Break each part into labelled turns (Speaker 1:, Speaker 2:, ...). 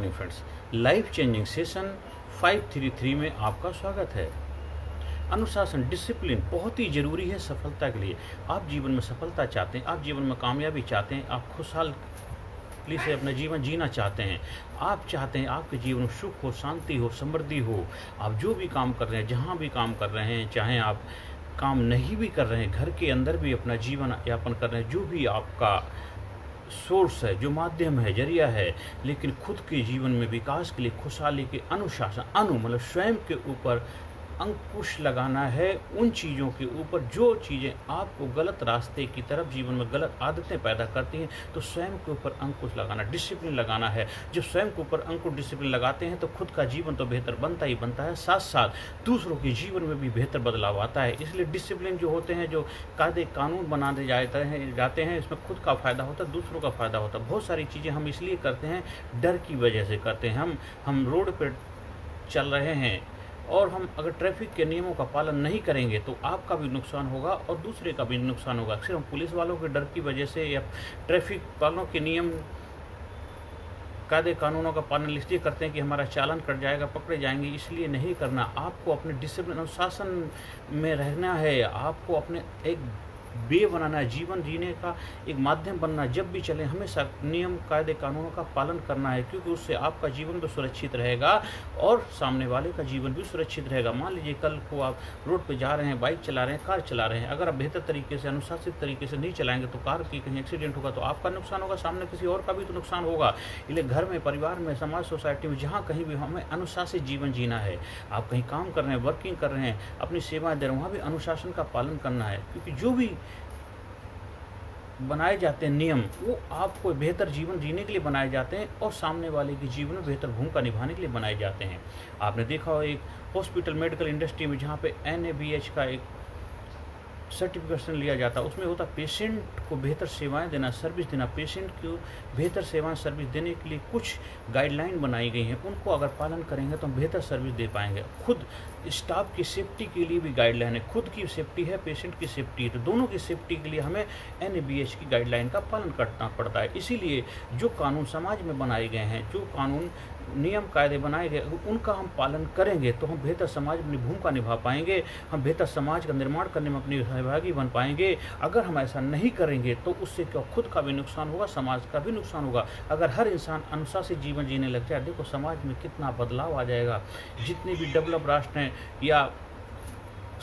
Speaker 1: Morning friends, life changing session 533 में आपका स्वागत है। अनुशासन, डिसिप्लिन बहुत ही ज़रूरी है सफलता के लिए। आप जीवन में सफलता चाहते हैं, आप जीवन में कामयाबी चाहते हैं, आप खुशहाली से अपना जीवन जीना चाहते हैं, आप चाहते हैं आपके जीवन में सुख हो, शांति हो, समृद्धि हो। आप जो भी काम कर रहे हैं, जहाँ भी काम कर रहे हैं, चाहे आप काम नहीं भी कर रहे हैं, घर के अंदर भी अपना जीवन यापन कर रहे हैं, जो भी आपका सोर्स है, जो माध्यम है, जरिया है, लेकिन खुद के जीवन में विकास के लिए, खुशहाली के अनुशासन मतलब स्वयं के ऊपर अंकुश लगाना है। उन चीज़ों के ऊपर जो चीज़ें आपको गलत रास्ते की तरफ जीवन में गलत आदतें पैदा करती हैं, तो स्वयं के ऊपर अंकुश लगाना, डिसिप्लिन लगाना है। जब स्वयं के ऊपर अंकुश डिसिप्लिन लगाते हैं तो खुद का जीवन तो बेहतर बनता ही बनता है, साथ साथ दूसरों के जीवन में भी बेहतर बदलाव आता है। इसलिए डिसिप्लिन जो होते हैं, जो कायदे कानून बनाते जाते हैं, इसमें खुद का फ़ायदा होता है, दूसरों का फ़ायदा होता है। बहुत सारी चीज़ें हम इसलिए करते हैं, डर की वजह से करते हैं। हम रोड पर चल रहे हैं और हम अगर ट्रैफिक के नियमों का पालन नहीं करेंगे तो आपका भी नुकसान होगा और दूसरे का भी नुकसान होगा। अक्सर हम पुलिस वालों के डर की वजह से या ट्रैफिक वालों के नियम कायदे कानूनों का पालन इसलिए करते हैं कि हमारा चालान कट जाएगा, पकड़े जाएंगे, इसलिए नहीं करना। आपको अपने डिसिप्लिन अनुशासन में रहना है, आपको अपने एक वे बनाना है, जीवन जीने का एक माध्यम बनना। जब भी चलें हमेशा नियम कायदे कानूनों का पालन करना है, क्योंकि उससे आपका जीवन भी सुरक्षित रहेगा और सामने वाले का जीवन भी सुरक्षित रहेगा। मान लीजिए कल को आप रोड पे जा रहे हैं, बाइक चला रहे हैं, कार चला रहे हैं, अगर आप बेहतर तरीके से, अनुशासित तरीके से नहीं चलाएंगे तो कार की कहीं एक्सीडेंट होगा तो आपका नुकसान होगा, सामने किसी और का भी तो नुकसान होगा। इसलिए घर में, परिवार में, समाज, सोसाइटी में, जहाँ कहीं भी हमें अनुशासित जीवन जीना है। आप कहीं काम कर रहे हैं, वर्किंग कर रहे हैं, अपनी सेवाएं दे रहे हैं, वहाँ भी अनुशासन का पालन करना है, क्योंकि जो भी बनाए जाते हैं नियम, वो आपको बेहतर जीवन जीने के लिए बनाए जाते हैं और सामने वाले के जीवन में बेहतर भूमिका निभाने के लिए बनाए जाते हैं। आपने देखा हो एक हॉस्पिटल, मेडिकल इंडस्ट्री में जहाँ पे NABH का एक सर्टिफिकेशन लिया जाता है, उसमें होता पेशेंट को बेहतर सेवाएं देना, सर्विस देना। पेशेंट को बेहतर सेवाएं, सर्विस देने के लिए कुछ गाइडलाइन बनाई गई हैं, उनको अगर पालन करेंगे तो हम बेहतर सर्विस दे पाएंगे। खुद स्टाफ की सेफ्टी के लिए भी गाइडलाइन है, खुद की सेफ्टी है, पेशेंट की सेफ्टी है, तो दोनों की सेफ्टी के लिए हमें NABH की गाइडलाइन का पालन करना पड़ता है। इसीलिए जो कानून समाज में बनाए गए हैं, जो कानून नियम कायदे बनाए गए, उनका हम पालन करेंगे तो हम बेहतर समाज में अपनी भूमिका निभा पाएंगे, हम बेहतर समाज का निर्माण करने में अपनी सहभागी बन पाएंगे। अगर हम ऐसा नहीं करेंगे तो उससे क्या खुद का भी नुकसान होगा, समाज का भी नुकसान होगा। अगर हर इंसान अनुशासित जीवन जीने लग जाए, देखो समाज में कितना बदलाव आ जाएगा। जितने भी डेवलप राष्ट्र हैं या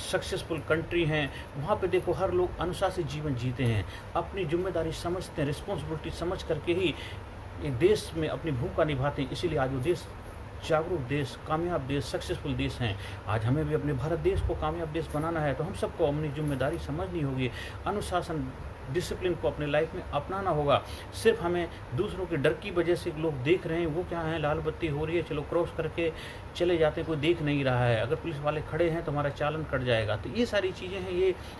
Speaker 1: सक्सेसफुल कंट्री हैं, वहाँ पे देखो हर लोग अनुशासित जीवन जीते हैं, अपनी जिम्मेदारी समझते हैं, रिस्पॉन्सिबिलिटी समझ करके ही एक देश में अपनी भूमिका निभाते हैं। इसीलिए आज वो देश जागरूक देश, कामयाब देश, सक्सेसफुल देश हैं। आज हमें भी अपने भारत देश को कामयाब देश बनाना है, तो हम सबको अपनी जिम्मेदारी समझनी होगी, अनुशासन, डिसिप्लिन को अपने लाइफ में अपनाना होगा। सिर्फ हमें दूसरों के डर की वजह से लोग देख रहे हैं, वो क्या है, लाल बत्ती हो रही है, चलो क्रॉस करके चले जाते हैं, कोई देख नहीं रहा है, अगर पुलिस वाले खड़े हैं तो हमारा चालान कट जाएगा। तो ये सारी चीज़ें हैं,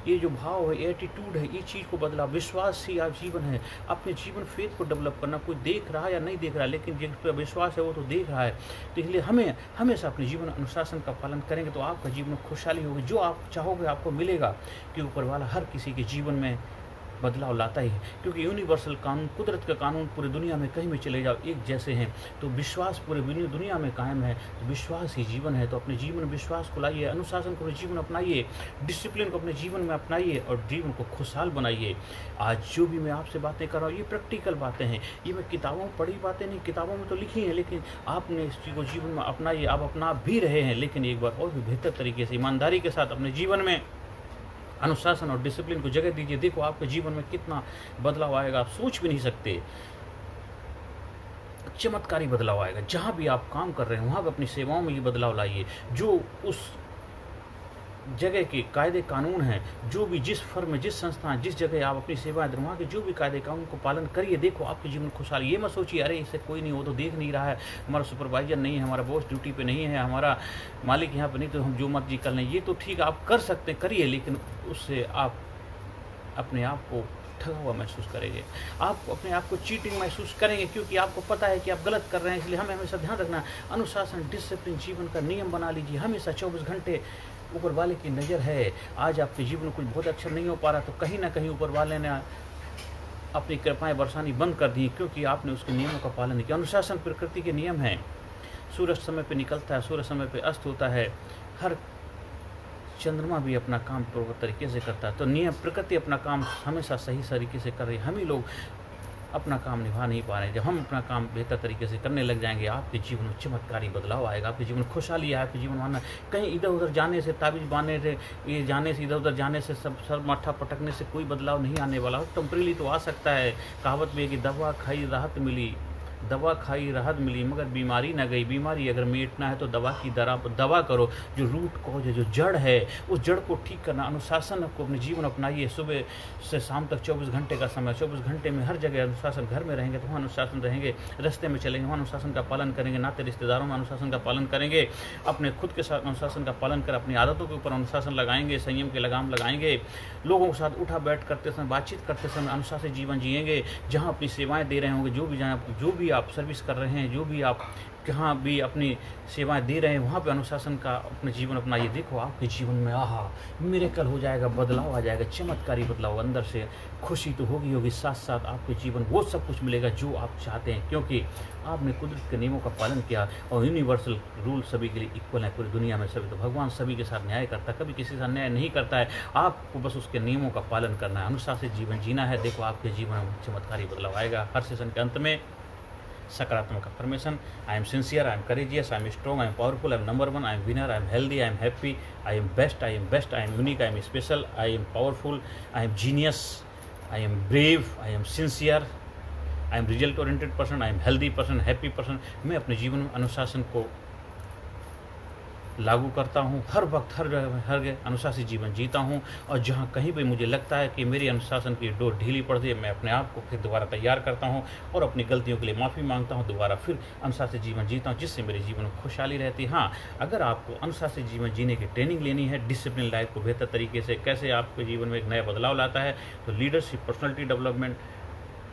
Speaker 1: ये जो भाव है, एटीट्यूड है, ये चीज़ को बदला। विश्वास ही आप जीवन है, अपने जीवन फेथ को डेवलप करना। कोई देख रहा है या नहीं देख रहा है, लेकिन जिस पर विश्वास है वो तो देख रहा है। तो इसलिए हमें हमेशा अपने जीवन अनुशासन का पालन करेंगे तो आपका जीवन में खुशहाली होगी। जो आप चाहोगे आपको मिलेगा, कि ऊपर वाला हर किसी के जीवन में बदलाव लाता ही है, क्योंकि यूनिवर्सल कानून, कुदरत का कानून पूरी दुनिया में कहीं भी चले जाओ एक जैसे हैं। तो विश्वास पूरे दुनिया में कायम है, तो विश्वास ही जीवन है। तो अपने जीवन में विश्वास को लाइए, अनुशासन को अपने जीवन में अपनाइए, डिसिप्लिन को अपने जीवन में अपनाइए और जीवन को खुशहाल बनाइए। आज जो भी मैं आपसे बातें कर रहा हूँ, ये प्रैक्टिकल बातें हैं, ये मैं किताबों में पढ़ी बातें नहीं, किताबों में तो लिखी हैं, लेकिन आपने इस चीज़ को जीवन में अपनाइए। आप अपना भी रहे हैं, लेकिन एक बार और भी बेहतर तरीके से, ईमानदारी के साथ अपने जीवन में अनुशासन और डिसिप्लिन को जगह दीजिए। देखो आपके जीवन में कितना बदलाव आएगा, आप सोच भी नहीं सकते। चमत्कारी बदलाव आएगा। जहाँ भी आप काम कर रहे हैं वहाँ पर अपनी सेवाओं में ये बदलाव लाइए। जो उस जगह के कायदे कानून हैं, जो भी जिस फर्म में, जिस संस्थान, जिस जगह आप अपनी सेवाएं दे, वहाँ के जो भी कायदे कानून को पालन करिए। देखो आपके जीवन खुशहाल। ये मत सोचिए अरे इससे कोई नहीं, वो तो देख नहीं रहा है, हमारा सुपरवाइजर नहीं है, हमारा बॉस ड्यूटी पे नहीं है, हमारा मालिक यहाँ पे नहीं, तो हम जो मर्जी कर लें। ये तो ठीक आप कर सकते, करिए, लेकिन उससे आप अपने आप को ठगा हुआ महसूस करेंगे, आप अपने आप को चीटिंग महसूस करेंगे, क्योंकि आपको पता है कि आप गलत कर रहे हैं। इसलिए हमें हमेशा ध्यान रखना, अनुशासन, डिसिप्लिन जीवन का नियम बना लीजिए। हमेशा 24 घंटे ऊपर वाले की नज़र है। आज आपके जीवन में कुछ बहुत अच्छा नहीं हो पा रहा, तो कहीं ना कहीं ऊपर वाले ने अपनी कृपाएं बरसानी बंद कर दी, क्योंकि आपने उसके नियमों का पालन नहीं किया। अनुशासन प्रकृति के नियम हैं। सूरज समय पे निकलता है, सूरज समय पे अस्त होता है, हर चंद्रमा भी अपना काम पूर्ण तरीके से करता है। तो नियम, प्रकृति अपना काम हमेशा सही तरीके से कर रही है। हम ही लोग अपना काम निभा नहीं पा रहे हैं। जब हम अपना काम बेहतर तरीके से करने लग जाएंगे, आपके जीवन में चमत्कारी बदलाव आएगा, आपके जीवन में खुशहाली है। आपके जीवन में कहीं इधर उधर जाने से, ताबीज़ बांधने से, ये जाने से, इधर उधर जाने से, सब सर माथा पटकने से कोई बदलाव नहीं आने वाला। टेम्परेरी तो आ सकता है। कहावत भी है कि दवा खाई राहत मिली, दवा खाई राहत मिली मगर बीमारी न गई। बीमारी अगर मिटना है तो दवा करो। जो रूट कॉज है, जो जड़ है, उस जड़ को ठीक करना। अनुशासन को अपने जीवन अपनाइए। सुबह से शाम तक 24 घंटे का समय, 24 घंटे में हर जगह अनुशासन। घर में रहेंगे तो वहाँ अनुशासन रहेंगे, रास्ते में चलेंगे वहाँ अनुशासन का पालन करेंगे, नाते रिश्तेदारों में अनुशासन का पालन करेंगे, अपने खुद के साथ अनुशासन का पालन कर अपनी आदतों के ऊपर अनुशासन लगाएंगे, संयम के लगाम लगाएंगे। लोगों के साथ उठा बैठ करते समय, बातचीत करते समय अनुशासित जीवन जिएंगे। जहाँ अपनी सेवाएँ दे रहे होंगे, जो भी आप सर्विस कर रहे हैं, जो भी आप कहाँ भी अपनी सेवाएं दे रहे हैं, वहाँ पे अनुशासन का अपने जीवन अपनाइए। देखो आपके जीवन में मिरेकल हो जाएगा, बदलाव आ जाएगा, चमत्कारी बदलाव। अंदर से खुशी तो होगी, साथ साथ आपके जीवन वो सब कुछ मिलेगा जो आप चाहते हैं, क्योंकि आपने कुदरत के नियमों का पालन किया। और यूनिवर्सल रूल सभी के लिए इक्वल है पूरी दुनिया में। सभी तो भगवान सभी के साथ न्याय करता है, कभी किसी के साथ न्याय नहीं करता है। आपको बस उसके नियमों का पालन करना है, अनुशासित जीवन जीना है। देखो आपके जीवन में चमत्कारी बदलाव आएगा। हर सेशन के अंत में सकारात्मक affirmation. I am sincere, I am courageous, I am strong, I am powerful, I am number one, I am winner, I am healthy, I am happy, I am best, I am best, I am unique, I am special, I am powerful, I am genius, I am brave, I am sincere, I am result oriented person, I am healthy person, happy person. मैं अपने जीवन में अनुशासन को लागू करता हूँ। हर वक्त हर जगह अनुशासित जीवन जीता हूँ। और जहाँ कहीं भी मुझे लगता है कि मेरी अनुशासन की डोर ढीली पड़ रही है, मैं अपने आप को फिर दोबारा तैयार करता हूँ और अपनी गलतियों के लिए माफ़ी मांगता हूँ। दोबारा फिर अनुशासित जीवन जीता हूँ, जिससे मेरे जीवन में खुशहाली रहती है। हाँ, अगर आपको अनुशासित जीवन जीने की ट्रेनिंग लेनी है, डिसिप्लिन लाइफ को बेहतर तरीके से कैसे आपके जीवन में एक नया बदलाव लाता है, तो लीडरशिप, पर्सनैलिटी डेवलपमेंट,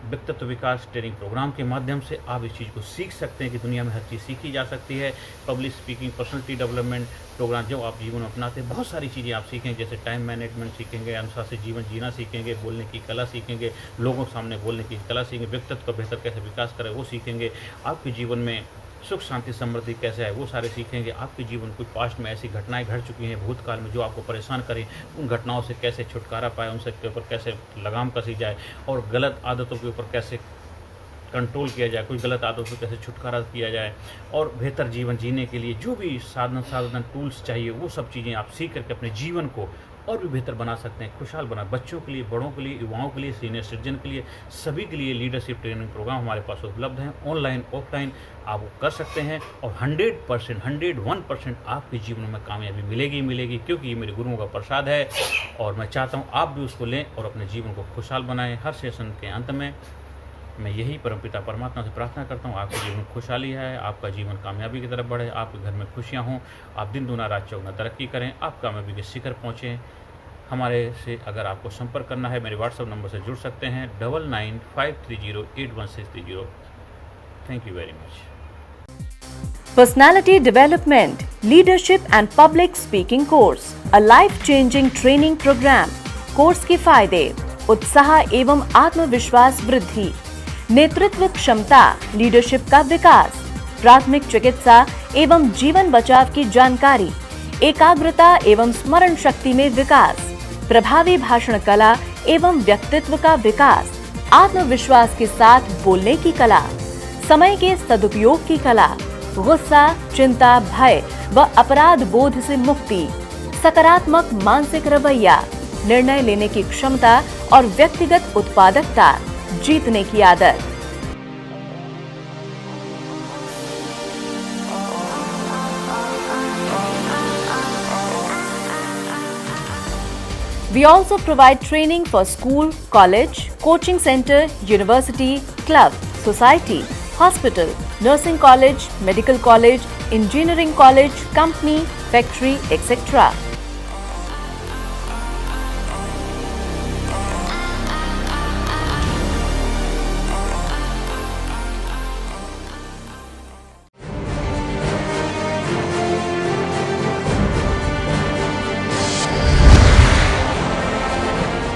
Speaker 1: व्यक्तित्व विकास ट्रेनिंग प्रोग्राम के माध्यम से आप इस चीज़ को सीख सकते हैं कि दुनिया में हर चीज़ सीखी जा सकती है। Public speaking, personality development programme जो आप जीवन में अपनाते हैं, बहुत सारी चीज़ें आप सीखेंगे, जैसे टाइम मैनेजमेंट सीखेंगे, अनुशासित जीवन जीना सीखेंगे, बोलने की कला सीखेंगे, लोगों के सामने बोलने की कला सीखेंगे, व्यक्तित्व का बेहतर कैसे विकास करें वो सीखेंगे। आपके जीवन में सुख शांति समृद्धि कैसे है वो सारे सीखेंगे। आपके जीवन कुछ पास्ट में ऐसी घटनाएं घट चुकी हैं भूतकाल में जो आपको परेशान करें, उन घटनाओं से कैसे छुटकारा पाए, उनसे के ऊपर कैसे लगाम कसी जाए और गलत आदतों के ऊपर कैसे कंट्रोल किया जाए, कुछ गलत आदतों से कैसे छुटकारा किया जाए। और बेहतर जीवन जीने के लिए जो भी साधन टूल्स चाहिए वो सब चीज़ें आप सीख करके अपने जीवन को और भी बेहतर बना सकते हैं, खुशहाल बना। बच्चों के लिए, बड़ों के लिए, युवाओं के लिए, सीनियर सिटीजन के लिए, सभी के लिए लीडरशिप ट्रेनिंग प्रोग्राम हमारे पास उपलब्ध हैं। ऑनलाइन, ऑफलाइन आप वो कर सकते हैं और 100%, 101% आपके जीवन में कामयाबी मिलेगी, क्योंकि ये मेरे गुरुओं का प्रसाद है और मैं चाहता हूँ आप भी उसको लें और अपने जीवन को खुशहाल बनाएं। हर सेशन के अंत में मैं यही परमपिता परमात्मा से प्रार्थना करता हूँ, आपके जीवन में खुशहाली है, आपका जीवन कामयाबी की तरफ बढ़े, आपके घर में खुशियाँ हों, आप दिन दूना रात चौगुना तरक्की करें, आप कामयाबी के शिखर पहुँचें। हमारे से अगर आपको संपर्क करना है, मेरे व्हाट्सएप नंबर से जुड़ सकते हैं 9953081630। Thank you very much.
Speaker 2: Personality Development, Leadership and Public Speaking Course, a life-changing training program. Course के फायदे: उत्साह एवं आत्मविश्वास वृद्धि, नेतृत्व क्षमता, लीडरशिप का विकास, प्राथमिक चिकित्सा एवं जीवन बचाव की जानकारी, एकाग्रता एवं स्मरण शक्ति में विकास, प्रभावी भाषण कला एवं व्यक्तित्व का विकास, आत्मविश्वास के साथ बोलने की कला, समय के सदुपयोग की कला, गुस्सा, चिंता, भय व अपराध बोध से मुक्ति, सकारात्मक मानसिक रवैया, निर्णय लेने की क्षमता और व्यक्तिगत उत्पादकता, जीतने की आदत। We also provide training for school, college, coaching center, university, club, society, hospital, nursing college, medical college, engineering college, company, factory, etc.